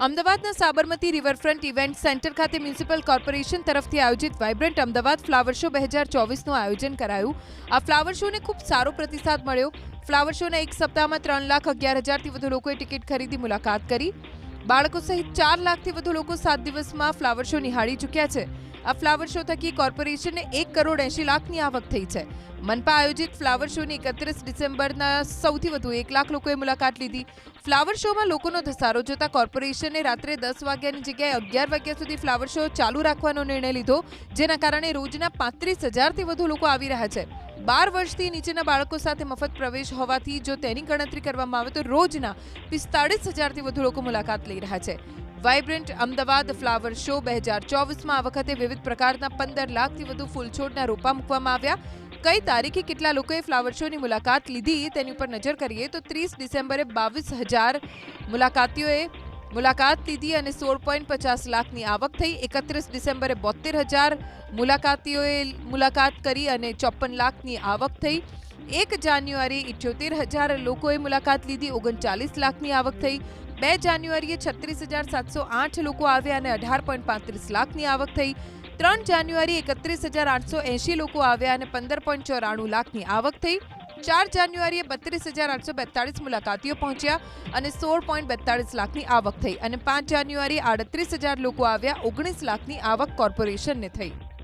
અમદાવાદના Sabarmati riverfront event centre ખાતે municipal corporation તરફથી આયોજિત વાઇબ્રન્ટ અમદાવાદ ફ્લાવર શો 2024નું આયોજન કરાયું। આ ફ્લાવર શોને ખૂબ સારો પ્રતિસાદ મળ્યો। ફ્લાવર શોના એક સપ્તાહમાં 3,11,000થી વધુ લોકોએ ટિકિટ ખરીદી મુલાકાત કરી। બાળકો સહિત 4 લાખથી વધુ લોકો 7 દિવસમાં ફ્લાવર શો નિહાળી ચૂક્યા છે। આ ફ્લાવર શો થકી કોર્પોરેશનને 1,80,00,000ની આવક થઈ છે। મનપા આયોજિત ફ્લાવર શોની 31 ડિસેમ્બરના સૌથી વધુ 1 લાખ લોકોએ મુલાકાત લીધી। ફ્લાવર શોમાં લોકોનો ધસારો જોતા કોર્પોરેશને રાત્રે 10 વાગ્યાની જગ્યાએ 11 વાગ્યા સુધી ફ્લાવર શો ચાલુ રાખવાનો નિર્ણય લીધો, જેના કારણે રોજના 35,000થી વધુ લોકો આવી રહ્યા છે। 12 વર્ષથી નીચેના બાળકો સાથે મફત પ્રવેશ હોવાથી જો તેની ગણતરી કરવામાં આવે તો રોજના 45,000થી વધુ લોકો મુલાકાત લઈ રહ્યા છે। વાઇબ્રન્ટ અમદાવાદ ફ્લાવર શો 2024માં આ વખતે વિવિધ પ્રકારના 15 લાખથી વધુ ફૂલછોડના રોપા મૂકવામાં આવ્યા। કઈ તારીખે કેટલા લોકોએ ફ્લાવર શોની મુલાકાત લીધી તેની ઉપર નજર કરીએ તો 30 ડિસેમ્બરે 22,000 મુલાકાતીઓએ મુલાકાત લીધી અને 16.50 લાખની આવક થઈ। 31 ડિસેમ્બરે 72,000 મુલાકાતીઓએ મુલાકાત કરી અને 54 લાખની આવક થઈ। 1 જાન્યુઆરી 78,000 લોકોએ મુલાકાત લીધી, 39 લાખની આવક થઈ। 2 જાન્યુઆરીએ 36,708 લોકો આવ્યા અને 18.35 લાખની આવક થઈ। 3 જાન્યુઆરી 31,880 લોકો આવ્યા અને 15.94 લાખની આવક થઈ। 4 જાન્યુઆરીએ 32,842 મુલાકાતીઓ પહોંચ્યા અને 16.42 લાખની આવક થઈ અને 5 જાન્યુઆરીએ 38,000 લોકો આવ્યા, 19 લાખની આવક કોર્પોરેશનને થઈ।